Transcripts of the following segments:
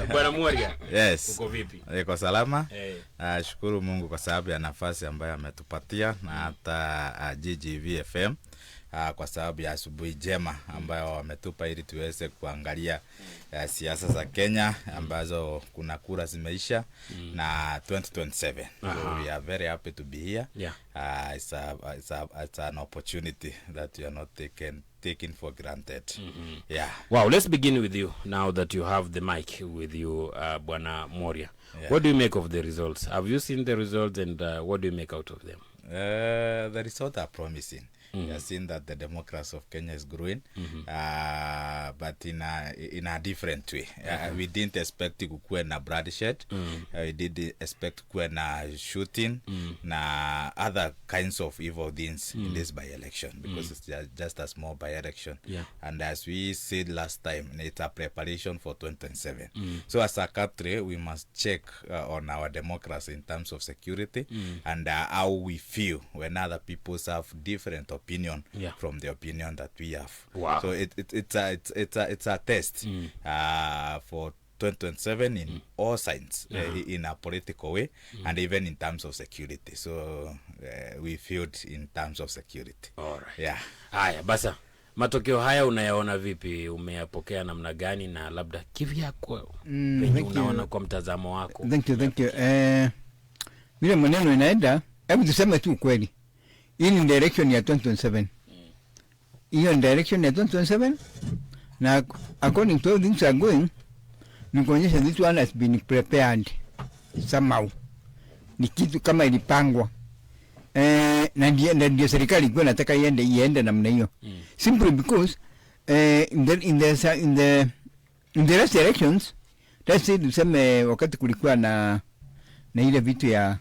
Bwana Moria. Yes. Uko vipi? Niko salama. Shukuru Mungu kwa sababu ya nafasi ambayo ametupatia na hata GGV FM kwa sababu ya asubuhi njema ambayo wametupa ili tuweze kuangalia siasa za Kenya ambazo kuna kura zimeisha na 2027. So we are very happy to be here. Yeah. It's an opportunity that you are not taken for granted. Yeah. Wow, let's begin with you now that you have the mic with you, Bwana Moria. Yeah. What do you make of the results? Have you seen the results, and what do you make out of them? The results are promising. We have seen that the democracy of Kenya is growing, but in a different way. We didn't expect to kuwe na bloodshed. We did expect kuwe na shooting, na other kinds of evil things in this by-election, because it's just a small by-election. Yeah. And as we said last time, it's a preparation for 2027. So as a country, we must check on our democracy in terms of security and how we feel when other people have different opinion from the opinion that we have. Wow. So it's a test for 2027 in all signs, in a political way, and even in terms of security. So we feel in terms of security. All right. Yeah. Haya, basa. Matokeo haya unayaona vipi? Umeyapokea namna gani, na labda kivyako penye unaona kwa mtazamo wako? Thank you. Vile maneno inaenda, hebu tuseme tu kweli. Hii ni direction ya 2027. Hiyo direction ya 2027, na according to how things are going, ni kuonyesha this one has been prepared somehow. Ni kitu kama ilipangwa. Na ndio serikali ilikuwa nataka iende namna hiyo. Simply because in the last elections, let's say tuseme wakati kulikuwa na ile vitu ya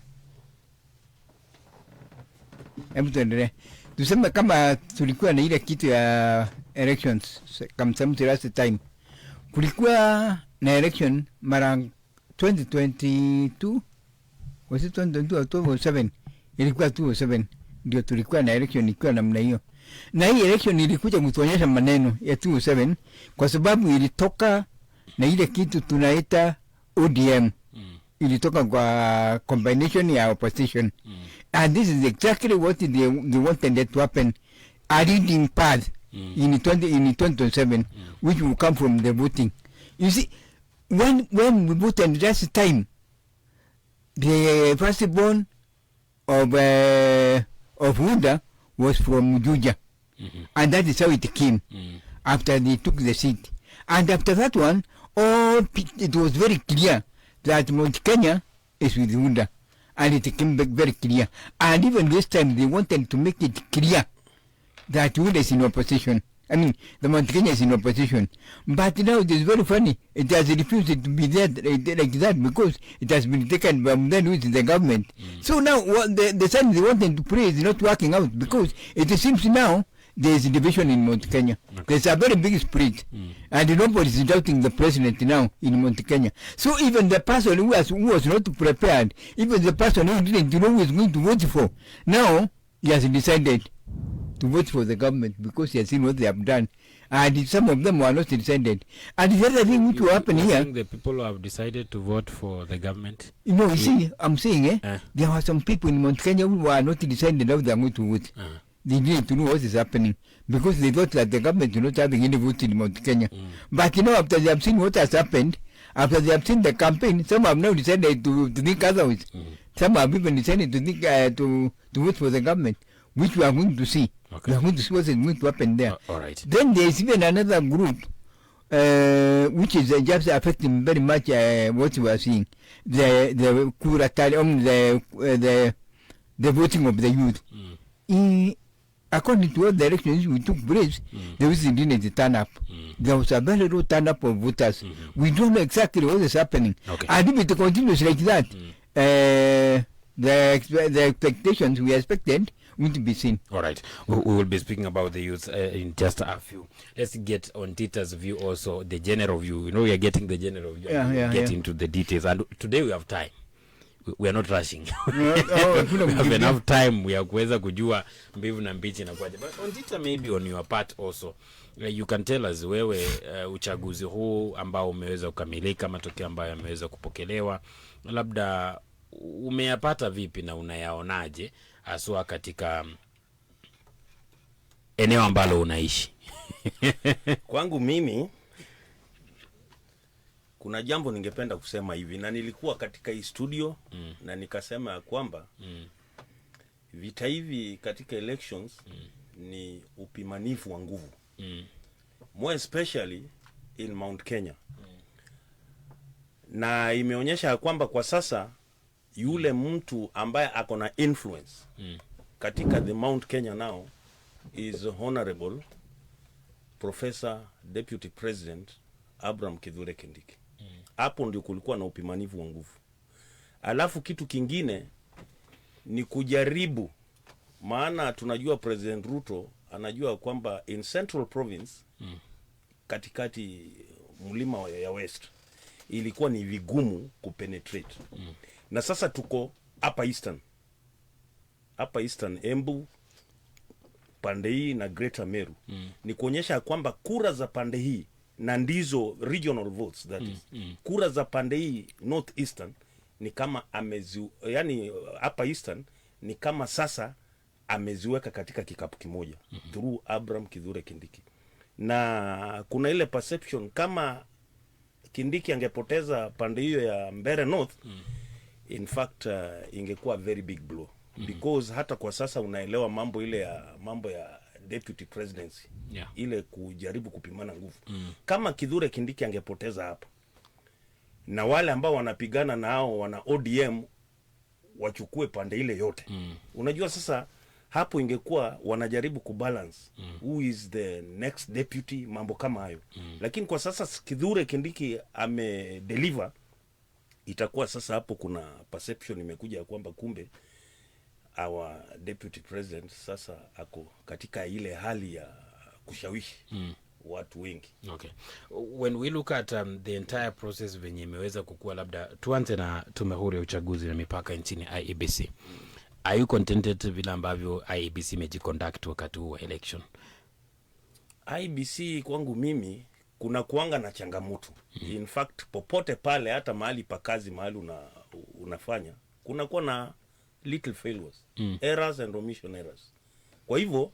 tuseme kama tulikuwa na ile kitu ya elections kama last time, kulikuwa na election mara 2022, was it 2022 or 2007? Ilikuwa 2007 ndio tulikuwa na election ikiwa namna hiyo. Na hii election ilikuja kutuonyesha maneno ya 2007 kwa sababu ilitoka na ile kitu tunaita ODM. Ilitoka kwa combination ya opposition. And this is exactly what they wanted to happen. A leading path in 2027, which will come from the voting. You see, when we voted last time, the firstborn of Huda was from Juja. And that is how it came after they took the seat. And after that one, it was very clear that Mount Kenya is with Huda. And it came back very clear. And even this time, they wanted to make it clear that Huda is in opposition. I mean, the Mount Kenya is in opposition. But now it is very funny. It has refused to be there like that because it has been taken by them who is in the government. So now the side they wanted to pray is not working out because it seems now there is a division in Mount Kenya. There's a very big split. And nobody is doubting the president now in Mount Kenya. So even the person who was not prepared, even the person who didn't know who is going to vote for, now he has decided to vote for the government because he has seen what they have done. And some of them were not decided. And the other thing which will happen here... the people who have decided to vote for the government? You know, you see, I'm saying, there were some people in Mount Kenya who were not decided how they are going to vote. They needed to know what is happening because they thought that the government is not having any vote in Mount Kenya. But you know, after they have seen what has happened, after they have seen the campaign, some have now decided to think otherwise. Some have even decided to think to vote for the government, which we are going to see. Okay. We are going to see what is going to happen there. All right. Then there is even another group which is just affecting very much what we are seeing. The voting of the youth. According to all the elections we took place, there was indeed a turn up. There was a very low turn up of voters. We don't know exactly what is happening. Okay. And if it continues like that, the expectations we expected won't be seen. All right. We will be speaking about the youth in just a few. Let's get on Tita's view also, the general view. You know, we are getting the general view. Get into the details. And today we have time. We are not rushing. We have enough time. We are kuweza kujua mbivu na mbichi na kwaje. But on Tita, maybe on your part also, You can tell us wewe uchaguzi huu ambao umeweza kukamilika, matokeo ambayo yameweza kupokelewa, labda umeyapata vipi na unayaonaje haswa katika eneo ambalo unaishi? Kwangu mimi kuna jambo ningependa kusema hivi, na nilikuwa katika hii studio na nikasema ya kwamba vita hivi katika elections ni upimanifu wa nguvu, more especially in Mount Kenya, na imeonyesha ya kwamba kwa sasa yule mtu ambaye ako na influence katika the Mount Kenya now is Honorable Professor Deputy President Abraham Kithure Kindiki. Hapo ndio kulikuwa na upimanivu wa nguvu. Alafu kitu kingine ni kujaribu, maana tunajua President Ruto anajua kwamba in Central Province katikati mlima ya West ilikuwa ni vigumu kupenetrate. Na sasa tuko Upper Eastern Embu pande hii na Greater Meru. Ni kuonyesha kwamba kura za pande hii na ndizo regional votes, that is. Kura za pande hii North Eastern ni kama yani Upper Eastern ni kama sasa ameziweka katika kikapu kimoja through Abraham Kithure Kindiki. Na kuna ile perception kama Kindiki angepoteza pande hiyo ya Mbeere North, in fact ingekuwa very big blow. Because hata kwa sasa unaelewa mambo ya deputy presidency, ile kujaribu kupimana nguvu. Kama Kithure Kindiki angepoteza hapa na wale ambao wanapigana nao wana ODM wachukue pande ile yote, unajua sasa hapo ingekuwa wanajaribu kubalance who is the next deputy, mambo kama hayo. Lakini kwa sasa Kithure Kindiki amedeliver, itakuwa sasa hapo kuna perception imekuja ya kwamba kumbe our deputy president sasa ako katika ile hali ya kushawishi watu wengi. Okay. When we look at the entire process venye imeweza kukua, labda tuanze na tume huru ya uchaguzi na mipaka nchini IEBC. Are you contented vile ambavyo IEBC imejiconduct wakati huu wa election? IEBC kwangu mimi kuna kuanga na changamoto. In fact popote pale, hata mahali pa kazi, mahali unafanya, kuna kuwa na little failures, errors and omission errors. Kwa hivyo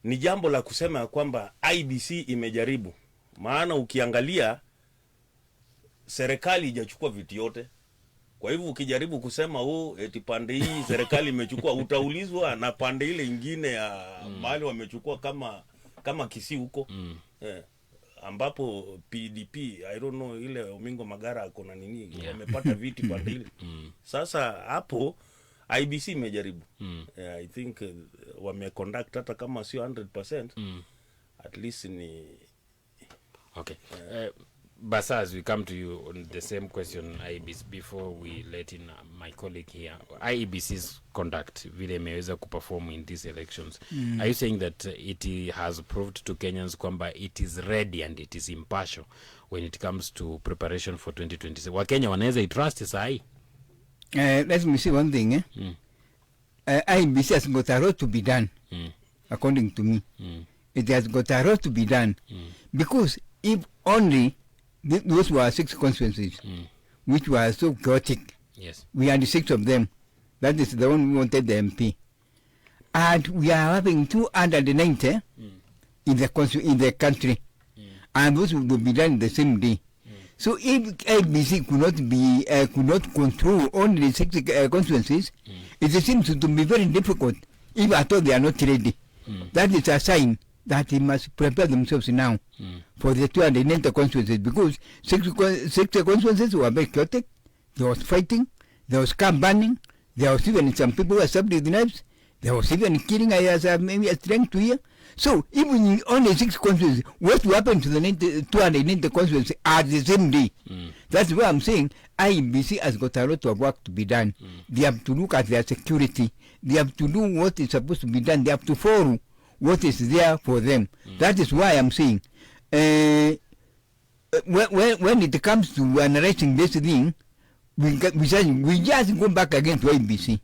ni jambo la kusema ya kwamba IEBC imejaribu, maana ukiangalia serikali haijachukua vitu yote. Kwa hivyo ukijaribu kusema eti pande hii serikali imechukua, utaulizwa na pande ile nyingine ya mahali wamechukua kama Kisii huko. Ambapo PDP, I don't know, ile Omingo Magara akona nini, wamepata viti pande ile. Sasa hapo IEBC imejaribu. I think wameconduct hata kama sio 100%, at least ni okay. But as we come to you on the same question, IEBC, before we let in my colleague here, IEBC's conduct vile imeweza kuperform in these elections, are you saying that it has proved to Kenyans kwamba it is ready and it is impartial when it comes to preparation for 2026? Wakenya wanaweza itrust sahi? Let me see one thing. IEBC has got a lot to be done, according to me. It has got a lot to be done. Because if only those were 6 constituencies, which were so chaotic. Yes. We had 6 of them. That is the one we wanted the MP. And we are having 290 in the country. And those will be done in the same day. So if IEBC could not control only 6 constituencies, it seems to be very difficult, if at all they are not ready. That is a sign that they must prepare themselves now for the 290 constituencies, because 6 constituencies were very chaotic. There was fighting, there was car burning, there was even some people who were stabbed with knives, there was even killing, maybe a strength to hear. So even in only 6 constituencies, what will happen to the 290 constituencies at the same day? That's why I'm saying IEBC has got a lot of work to be done. They have to look at their security. They have to do what is supposed to be done. They have to follow what is there for them. That is why I'm saying when it comes to analyzing this thing, we just go back again to IEBC,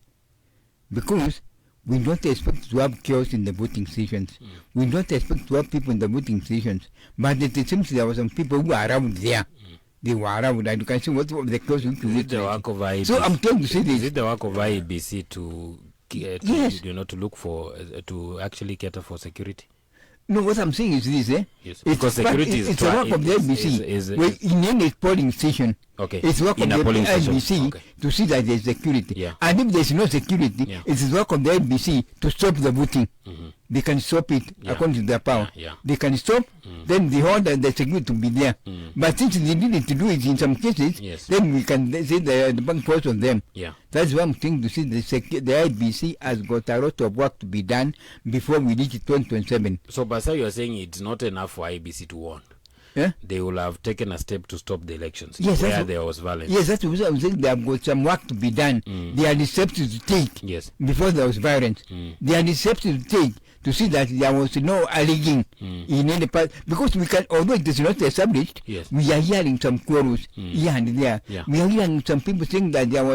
because We don't expect to have chaos in the voting stations. We don't expect to have people in the voting stations. But it seems there were some people who were around there. They were around, and you can see what the chaos is it the work of IEBC? So I'm trying to say this. Is it the work of IEBC to yes. to look for to actually cater for security? No, what I'm saying is this, Yes, because security is it's a work of the IEBC. In any polling station, it's work of the IEBC to see that there's security. Yeah. And if there's no security, it's work of the IEBC to stop the voting. They can stop it according to their power. They can stop, then the order the security to be there. But since they needed to do it in some cases, then we can say the bank force on them. That's one thing to see. The IEBC has got a lot of work to be done before we reach 2027. So, Basa, you are saying it's not enough for IEBC to warn. Yeah? They will have taken a step to stop the elections where there was violence. Yes, that's what I'm saying. They have got some work to be done. They are the steps to take before there was violence. They are the steps to take to see that there was no alleging in any part. Because we can, although it is not established, we are hearing some quarrels here and there. We are hearing some people saying that there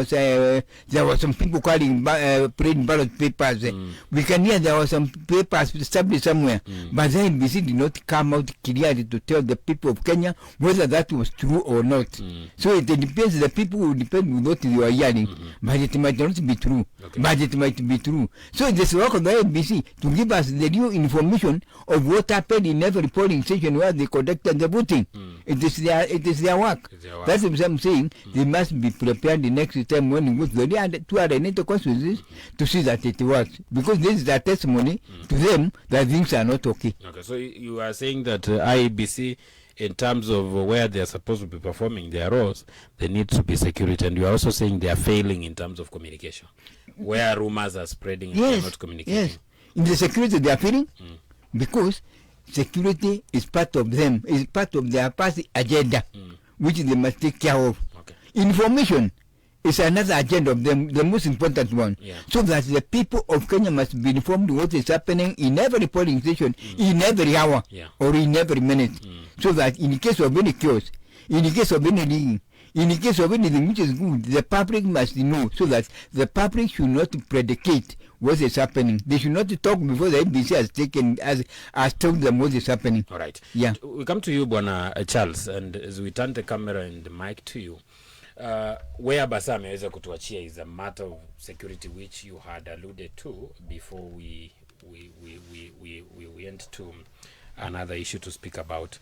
was some people calling print ballot papers. We can hear there was some papers established somewhere. But the NBC did not come out clearly to tell the people of Kenya whether that was true or not. So it depends. The people will depend on what you are hearing. But it might not be true. But it might be true. So it is work of the NBC to give us the new information of what happened in every polling station where they conducted the voting. It is their work. That's what I'm saying. They must be prepared the next time when we go to the 280 constituencies to see that it works. Because this is a testimony to them that things are not okay. Okay, so you are saying that IEBC, in terms of where they are supposed to be performing their roles, there needs to be security. And you are also saying they are failing in terms of communication, where rumors are spreading and they are not communicating. Yes. In the security they are feeling, because security is part of them, is part of their party agenda, which they must take care of. Information is another agenda of them, the most important one. So that the people of Kenya must be informed what is happening in every polling station, in every hour, or in every minute. So that in case of any chaos, in the case of any leaking, in the case of anything which is good, the public must know, so that the public should not predicate what is happening. They should not talk before the NBC has told them what is happening. All right. Yeah. We come to you, Bwana Charles, and as we turn the camera and the mic to you, where Basa ameweza kutuachia is a matter of security which you had alluded to before we went to another issue to speak about.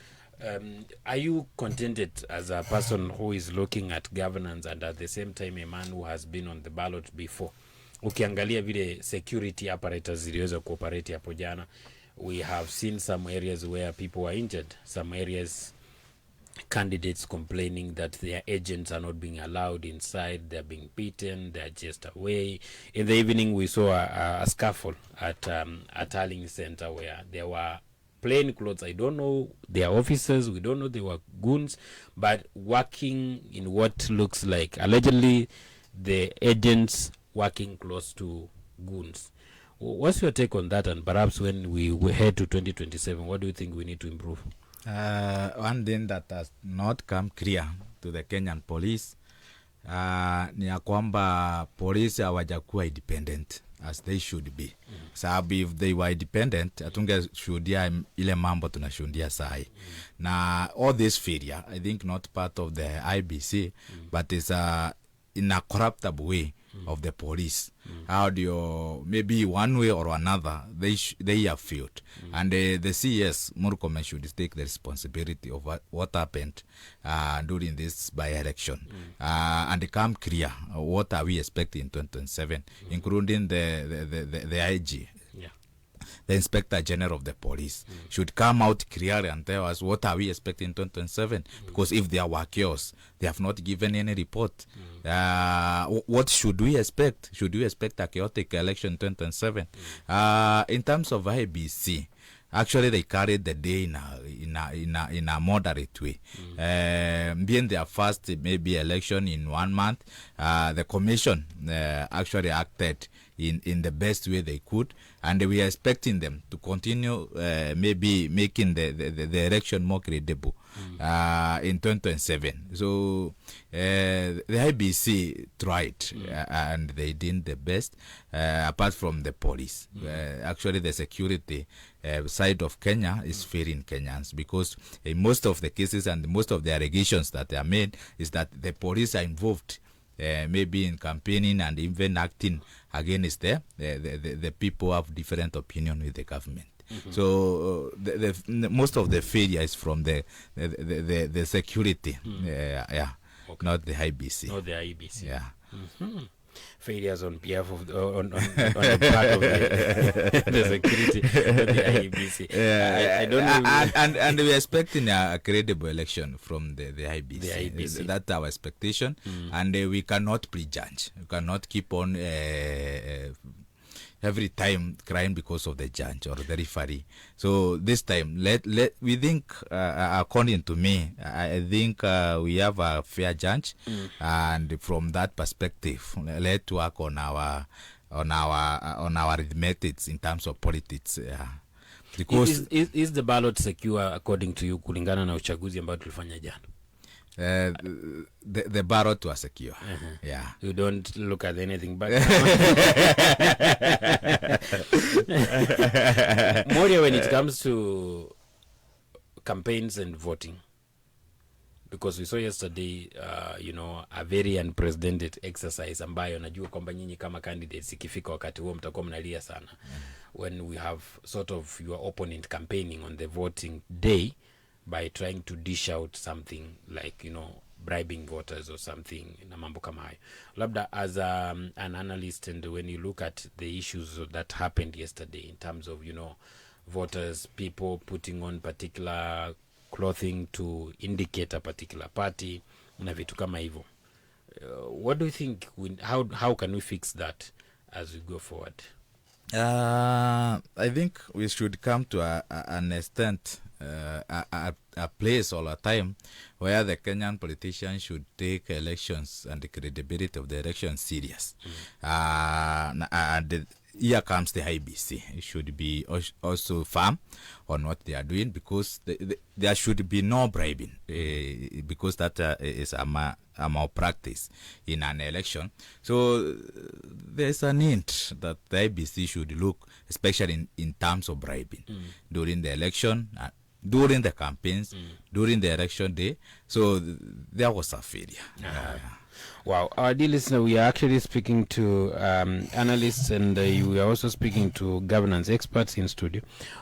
Are you contented as a person who is looking at governance and at the same time a man who has been on the ballot before? Ukiangalia vile security apparatus ziliweza cooperate hapo jana, we have seen some areas where people were injured, some areas candidates complaining that their agents are not being allowed inside, they're being beaten, they're just away. In the evening we saw a scuffle at Arling Center where there were plain clothes. I don't know their officers, we don't know they were goons, but working in what looks like allegedly the agents working close to goons. What's your take on that? And perhaps when we head to 2027, what do you think we need to improve? One thing that has not come clear to the Kenyan police ni ya kwamba polisi hawajakuwa independent as they should be. Sababu if they were independent, atungeshuhudia ile mambo tunashuhudia sahi. Na all this failure, I think not part of the IBC, but is in a corruptible way of the police. How do you, maybe one way or another, they have failed. And the CS, Murkomen, should take the responsibility of what happened during this by-election. And come clear, what are we expecting in 2027, including the IG. The Inspector General of the Police should come out clearly and tell us what are we expecting in 2027. Because if there were chaos, they have not given any report. What should we expect? Should we expect a chaotic election in 2027? In terms of IBC, actually they carried the day in a moderate way. Being their first maybe election in 1 month, the commission actually acted in the best way they could, and we are expecting them to continue maybe making the election more credible in 2027. So the IBC tried and they did the best, apart from the police. Actually, the security side of Kenya is failing Kenyans, because in most of the cases and most of the allegations that are made is that the police are involved maybe in campaigning and even acting against the people have different opinion with the government. So most of the failure is from the security, okay. Not the IBC. Not the IBC. Yeah. Failures on behalf of on the part of the security of the IBC. I don't know. And we are expecting a credible election from the IBC. The IBC. That's our expectation, and we cannot prejudge. We cannot keep on every time crying because of the judge or the referee. So this time, we think, according to me, I think we have a fair judge, and from that perspective, let's work on our methods in terms of politics. Because is the ballot secure according to you, kulingana na uchaguzi ambao tulifanya jana? The ballot was secure. Yeah. You don't look at anything but Moria, when it comes to campaigns and voting, because we saw yesterday a very unprecedented exercise ambayo najua kwamba nyinyi kama candidates ikifika wakati huo mtakuwa mnalia sana, when we have sort of your opponent campaigning on the voting day by trying to dish out something like, bribing voters or something, na mambo kama hayo. Labda as an analyst, and when you look at the issues that happened yesterday in terms of, voters, people putting on particular clothing to indicate a particular party, na vitu kama hivyo, what do you think, how can we fix that as we go forward? I think we should come to an extent, a place or a time where the Kenyan politicians should take elections and the credibility of the election serious. And here comes the IBC. It should be also firm on what they are doing, because there should be no bribing, because that is a malpractice in an election. So there's a need that the IBC should look, especially in terms of bribing during the election, during the campaigns, during the election day. So there was a failure. Wow. Our dear listener, we are actually speaking to analysts, and we are also speaking to governance experts in studio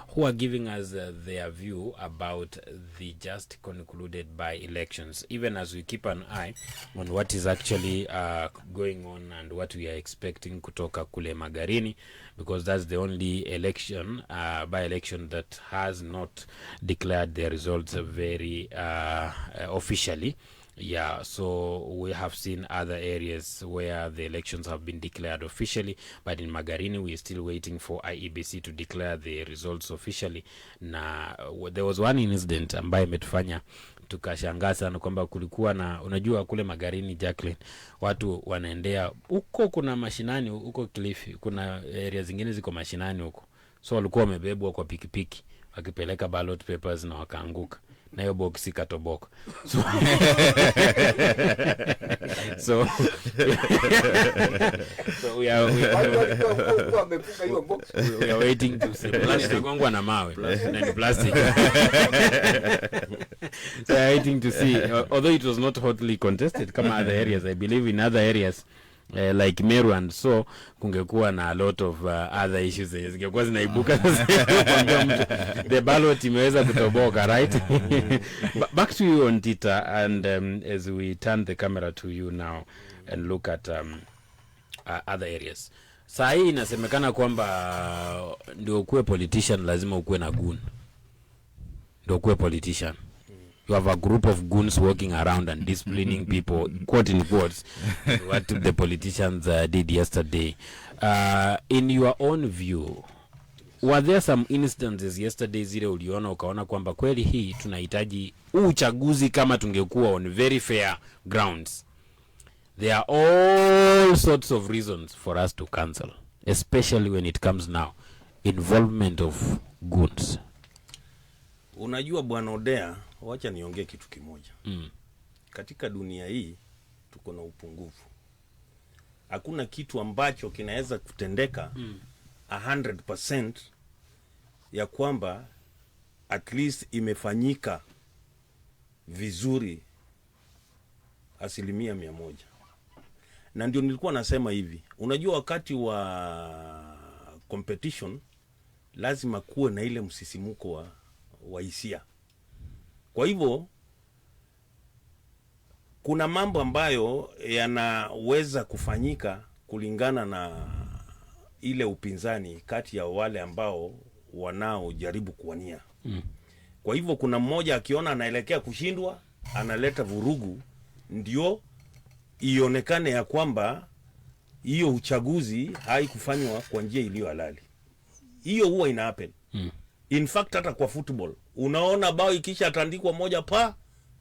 who are giving us their view about the just concluded by elections, even as we keep an eye on what is actually going on and what we are expecting kutoka kule Magarini, because that's the only election, by-election, that has not declared their results very officially. Yeah, so we have seen other areas where the elections have been declared officially, but in Magarini we are still waiting for IEBC to declare the results officially. Na there was one incident ambaye imetufanya tukashangaa sana kwamba kulikuwa na, unajua kule Magarini, Jacqueline, watu wanaendea huko, kuna mashinani huko Kilifi, kuna area zingine ziko mashinani huko, so walikuwa wamebebwa kwa pikipiki wakipeleka ballot papers na wakaanguka na hiyo box ikatoboka. So we are waiting to see. Plastic gongwa na mawe na plastic. So we are waiting to see, although it was not hotly contested kama other areas. I believe in other areas like Meru and so kungekuwa na a lot of other issues zingekuwa zinaibuka. The ballot imeweza kutoboka, right? Back to you on Tita, and as we turn the camera to you now and look at other areas. Saa hii inasemekana kwamba ndio ukuwe politician lazima ukuwe na goon. Ndio ukuwe politician. You have a group of goons walking around and disciplining people, quote in quotes, what the politicians did yesterday. In your own view, were there some instances yesterday zile uliona ukaona kwamba kweli hii tunahitaji uchaguzi kama tungekuwa on very fair grounds? There are all sorts of reasons for us to cancel especially when it comes now involvement of goons? Unajua bwana Odea, wacha niongee kitu kimoja. Katika dunia hii tuko na upungufu. Hakuna kitu ambacho kinaweza kutendeka 100% ya kwamba at least imefanyika vizuri 100%. Na ndio nilikuwa nasema hivi, unajua wakati wa competition lazima kuwe na ile msisimuko wa hisia. Kwa hivyo kuna mambo ambayo yanaweza kufanyika kulingana na ile upinzani kati ya wale ambao wanaojaribu kuwania. Kwa hivyo kuna mmoja akiona anaelekea kushindwa, analeta vurugu ndio ionekane ya kwamba hiyo uchaguzi haikufanywa kwa njia iliyo halali. Hiyo huwa ina happen. In fact hata kwa football unaona bao ikisha tandikwa moja pa,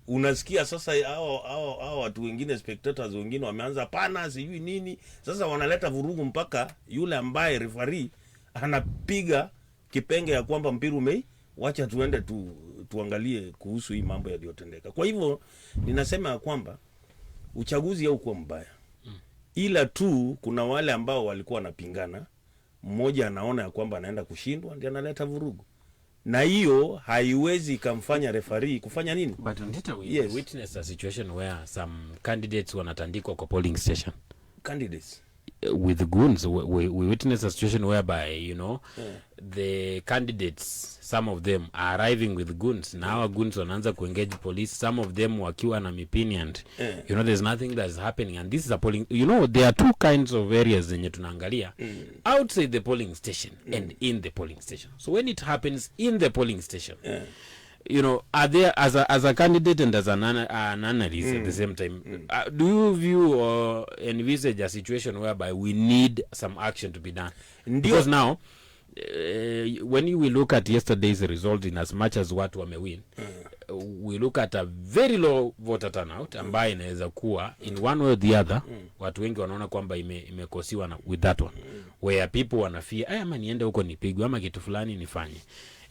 unasikia sasa hao watu wengine spectators wengine wameanza pana sijui nini, sasa wanaleta vurugu mpaka yule ambaye referee anapiga kipenge ya kwamba mpira wacha tuende tuangalie kuhusu hii mambo yaliyotendeka. Kwa hivyo ninasema ya kwamba uchaguzi haukuwa mbaya, ila tu kuna wale ambao walikuwa wanapingana, mmoja anaona ya kwamba anaenda kushindwa ndio analeta vurugu, na hiyo haiwezi kumfanya referee kufanya nini. But we witnessed a situation where some candidates wanatandikwa kwa polling station. Candidates with goons, we witnessed a situation whereby the candidates, some of them are arriving with goons. Now goons wanaanza kuengage police, some of them wakiwa na mipini, and there's nothing that's happening. And this is a polling, there are two kinds of areas zenye tunaangalia, outside the polling station and in the polling station. So when it happens in the polling station, are there, as a candidate and as an analyst at the same time, do you view or envisage a situation whereby we need some action to be done? Because now, when we look at yesterday's result, in as much as watu wamewin, we look at a very low voter turnout, ambayo inaweza kuwa in one way or the other, watu wengi wanaona kwamba imekosiwa na with that one, where people wanafia ama niende huko nipigwe ama kitu fulani nifanye.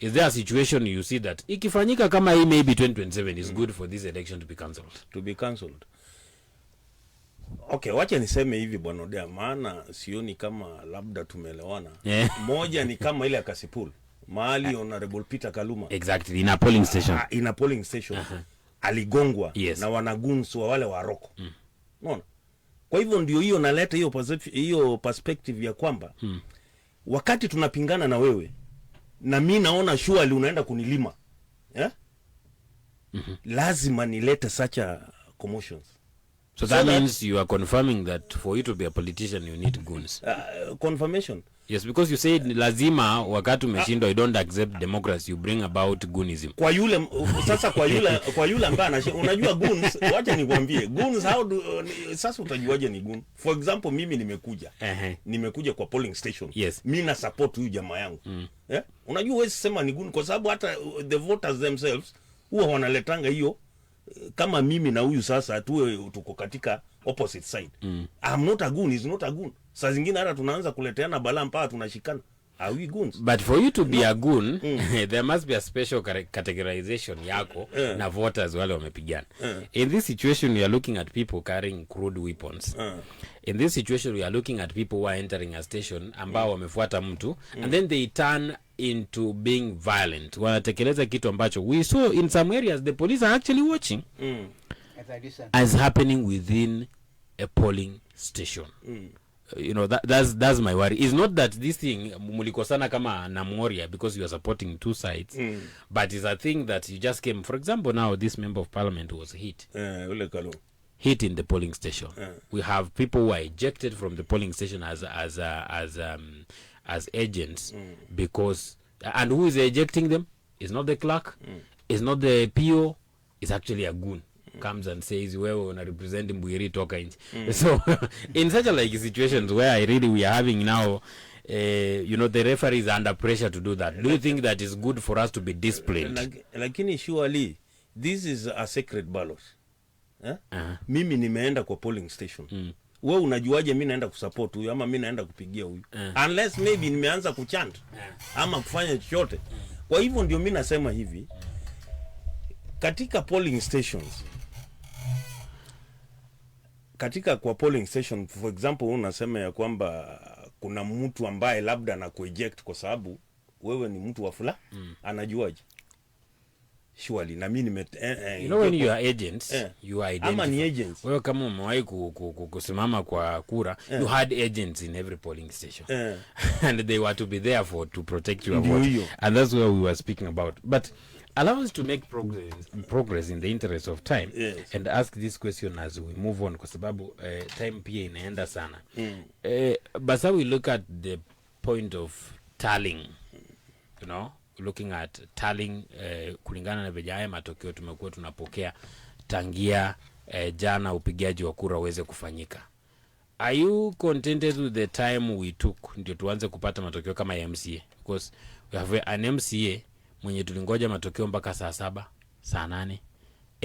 Is there a situation you see that ikifanyika kama hii maybe 2027 is good for this election to be cancelled? Okay, wacha niseme hivi bwana Odea, maana sioni kama labda tumeelewana. Moja ni kama ile ya Kasipul, mahali Honorable Peter Kaluma. Exactly, in a polling station. In a polling station. Aligongwa na wanagunsu wa wale wa Roko. Unaona? Kwa hivyo ndio hiyo naleta hiyo perspective ya kwamba wakati tunapingana na wewe na mimi naona surely unaenda kunilima, lazima nilete such a commotions. So that means you are confirming that for you to be a politician you need goons. Confirmation. Yes, because you said lazima wakati umeshindwa, you don't accept democracy, you bring about goonism. Kwa yule sasa kwa yule ambaye unajua goons, wacha nikwambie goons sasa utajuaje ni goon? For example, mimi nimekuja kwa polling station. Yes. Mimi na support huyu jamaa yangu. Unajua wewe sema ni goon kwa sababu hata the voters themselves huwa wanaletanga hiyo, kama mimi na huyu sasa tuko katika opposite side. I'm not a goon, he's not a goon. Saa zingine hata tunaanza kuleteana balaa mpaka tunashikana. Are we goons? But for you to be a goon, there must be a special categorization yako na voters wale wamepigana. In this situation we are looking at people carrying crude weapons. In this situation we are looking at people who are entering a station ambao wamefuata mtu, and then they turn into being violent. Wanatekeleza kitu ambacho we saw in some areas the police are actually watching as happening within a polling station. That's my worry. It's not that this thing mulikosana kama na Moria because you are supporting two sides, but it's a thing that you just came. For example, now this member of parliament was hit in the polling station. We have people who are ejected from the polling station as agents, because, and who is ejecting them? It's not the clerk, it's not the PO, it's actually a goon. Comes and says wewe una represent Mbwiri toka nje. So in such a like situations where we are having now the referee is under pressure to do that. Do you think that is good for us to be disciplined? Lakini surely this is a sacred ballot. Mimi nimeenda kwa polling station. wewe unajuaje mimi naenda kusupport huyu ama mimi naenda kupigia huyu? Unless maybe nimeanza kuchant ama kufanya chochote. Kwa hivyo ndio mimi nasema hivi, katika polling stations, kwa polling station, for example, unasema ya kwamba kuna mtu ambaye labda na kueject kwa sababu wewe ni mtu wa fulani, anajuaje? Surely na mimi you know when you are agents, you are ama ni agents. Wewe kama umewahi kusimama kwa kura, you had agents in every polling station. And they were to be there to protect your vote. And that's what we were speaking about. But allow us to make progress in the interest of time, and ask this question as we move on, kwa sababu time pia inaenda sana. But how we look at the point of tallying, you know, looking at tallying, kulingana na vijaya matokeo tumekuwa tunapokea tangia jana upigaji wa kura uweze kufanyika. Are you contented with the time we took ndio tuanze kupata matokeo kama ya MCA? Because we have an MCA mwenye tulingoja matokeo mpaka saa 7, saa 8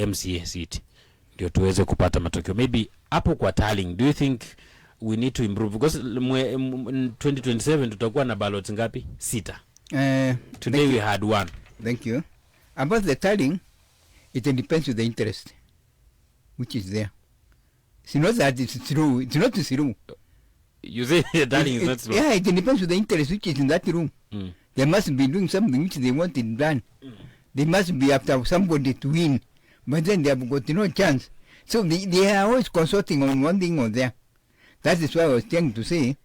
MCA seat ndio tuweze kupata matokeo. Maybe hapo kwa tallying, do you think we need to improve? Because 2027 tutakuwa na ballots ngapi? 6. Today we had 1. Thank you. About the tallying, it depends on the interest which is there. It's not that it's true. It's not true. You say the tallying is not true. Yeah, it depends on the interest which is in that room. They must be doing something which they want it done. They must be after somebody to win, but then they have got no chance. So they are always consulting on one thing or there. That is why I was trying to say,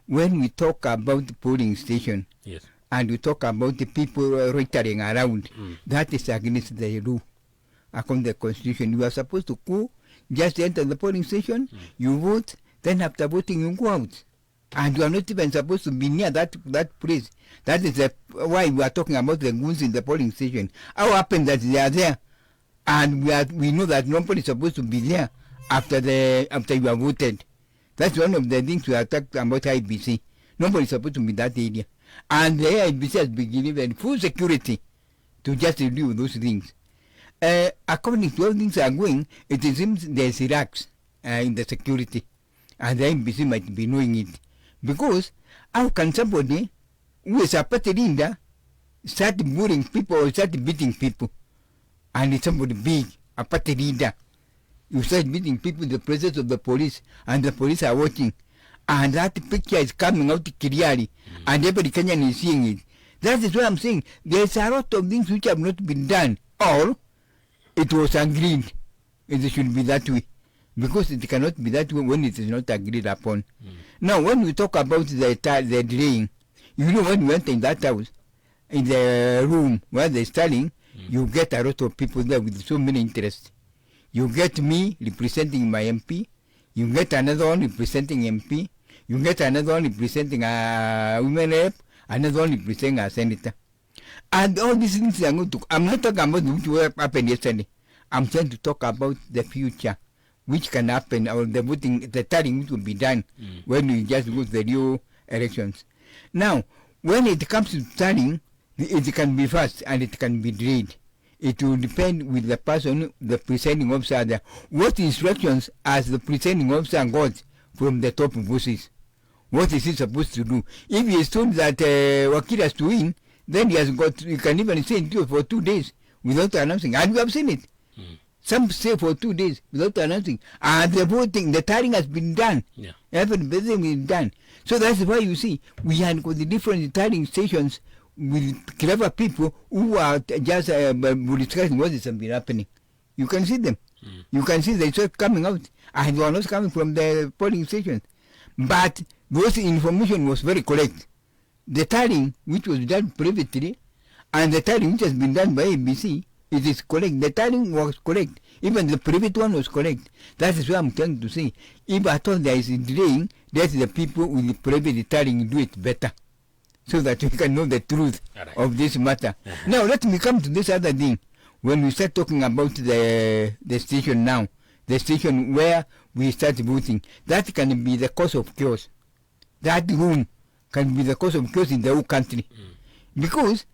when we talk about the polling station, yes, and we talk about the people loitering around, that is against the rule. According to the Constitution, you are supposed to go, just enter the polling station, you vote, then after voting you go out. And you are not even supposed to be near that place. That is why we are talking about the goons in the polling station. How happened that they are there, and we know that nobody is supposed to be there after you are voted. That's one of the things we are talking about IBC. Nobody is supposed to be in that area. And the IBC has been given full security to just do those things. According to how things are going, it seems there's Iraqs in the security. And the IBC might be knowing it. Because how can somebody who is a party leader start bullying people or start beating people? And it's somebody big, a party leader. You start beating people in the presence of the police, and the police are watching. And that picture is coming out clearly, and every Kenyan is seeing it. That is what I'm saying. There's a lot of things which have not been done, or it was agreed. It should be that way. Because it cannot be that way when it is not agreed upon. Now, when we talk about the delaying, you know, when we went in that house, in the room where they're studying, you get a lot of people there with so many interests. You get me representing my MP. You get another one representing MP. You get another one representing a women rep. Another one representing a senator. And all these things are going to... I'm not talking about what happened yesterday. I'm trying to talk about the future, which can happen, or the voting, the tallying which will be done when we just go to the new elections. Now, when it comes to tallying, it can be fast and it can be delayed. It will depend with the person, the presiding officer there. What instructions has the presiding officer got from the top bosses? What is he supposed to do? If he is told that Wakil has to win, then he can even say it for 2 days without announcing. And we have seen it. Some say for 2 days without announcing. And the voting, the tallying has been done. Yeah. Everything is done. So that's why you see, we have got the different tallying stations with clever people who are just discussing what is been happening. You can see them. You can see the results coming out. And they are not coming from the polling stations. But those information was very correct. The tallying, which was done privately, and the tallying which has been done by ABC, it is correct. The tallying was correct. Even the private one was correct. That is what I'm trying to say. If I thought there is a delaying, let the people with the private tallying do it better, so that we can know the truth of this matter. Now, let me come to this other thing. When we start talking about the station now, the station where we start voting, that can be the cause of chaos. That room can be the cause of chaos in the whole country. Because,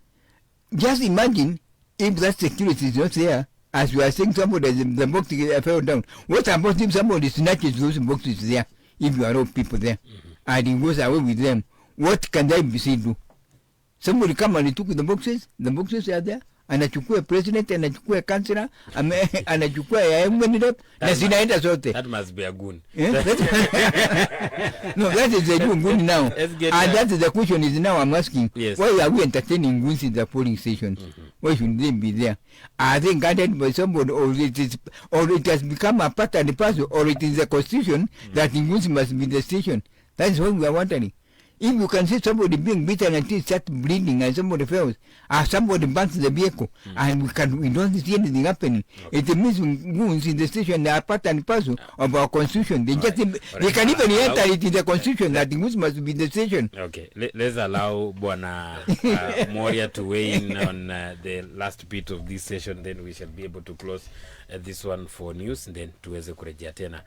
just imagine if that security is not there, as you are saying, somebody, the box fell down. What about if somebody snatches those boxes there? if you allow people there, and he goes away with them, what can the IBC do? Somebody come and took the boxes are there, anachukua president, anachukua councillor, anachukua MNREP, na zinaenda zote. That must be a goon. Yeah? No, that is a goon now. And that is the question is now I'm asking. Yes. Why are we entertaining goons in the polling stations? Why should they be there? Are they guarded by somebody, or it has become a part and parcel, or it is a constitution that goons must be the station? That is what we are wondering. If you can see somebody being beaten until it starts bleeding and somebody fails, or somebody burns the vehicle, and we don't see anything happening, it means goons in the station are part and parcel of our constitution. They they can even enter it in the constitution that the goons must be the station. Okay, let's allow Bwana Moria to weigh in on the last bit of this session, then we shall be able to close this one for news, and then tuweze kurejea tena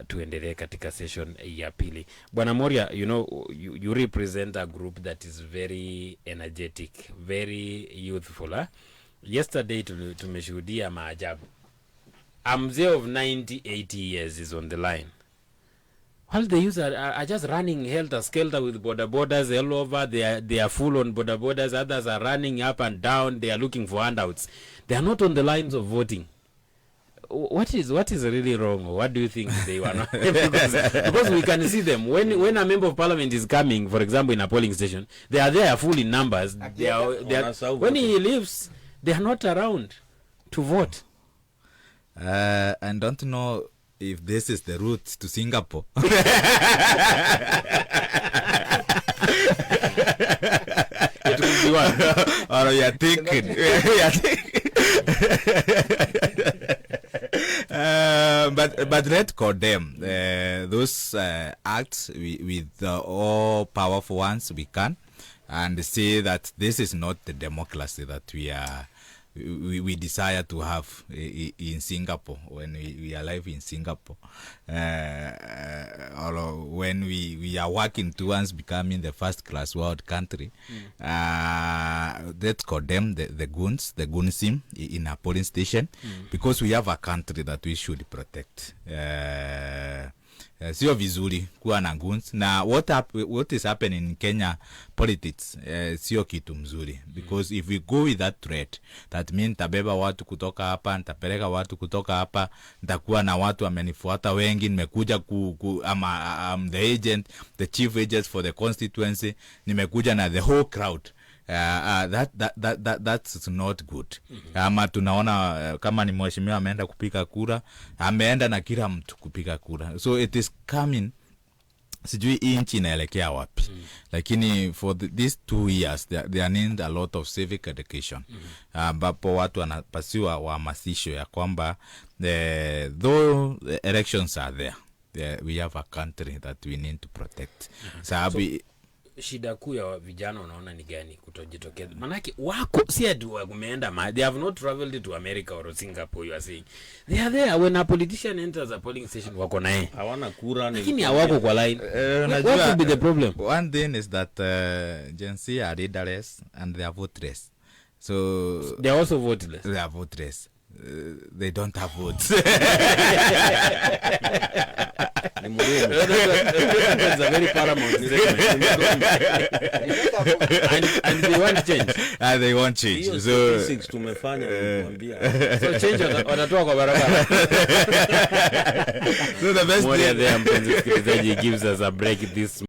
tuendelee katika session ya pili. Bwana Moria, you know, you represent a group that is very energetic, very youthful. Yesterday tumeshuhudia maajabu. A mzee of 90-80 years is on the line, while the youth are just running helter-skelter with borders all over. They are full on borders. Others are running up and down. They are looking for handouts. They are not on the lines of voting. What is really wrong? What do you think they were not? because we can see them when a member of parliament is coming, for example, in a polling station, they are there full in numbers. They are, when he leaves, they are not around to vote. I don't know if this is the route to Singapore. It will be one. Or you are thinking. But let's condemn those acts with all powerful ones we can, and say that this is not the democracy that we desire to have in Singapore when we are live in Singapore, or when we are working towards becoming the first class world country. Let's condemn the goonism in a polling station, because we have a country that we should protect. Sio vizuri kuwa na goons, na what is happening in Kenya politics sio kitu mzuri, because if we go with that threat, that means tabeba watu kutoka hapa, nitapeleka watu kutoka hapa, nitakuwa na watu wamenifuata wengi, nimekuja I'm the agent, the chief agent for the constituency, nimekuja na the whole crowd. That's not good. Ama tunaona kama ni mheshimiwa ameenda kupiga kura, ameenda na kila mtu kupiga kura. So it is coming, sijui inchi inaelekea wapi. Lakini for these 2 years they need a lot of civic education, ambapo watu wanapasiwa wahamasisho ya kwamba though the elections are there, we have a country that we need to protect. Sababu shida kuu ya vijana unaona ni gani kutojitokeza? Manake wako si ati wameenda they have not traveled to America or Singapore. You are saying they are there. When a politician enters a polling station wako naye, hawana kura, lakini hawako kwa line. What would be the problem? One thing is that Gen Z are leaderless and they are voteless. So they are also voteless. They are voteless. They don't have votes. It's a very paramount and they want change. They want change. So tumefanya kumwambia. So change wanatoa kwa barabara. So the best thing there, mpenzi msikilizaji, gives us a break this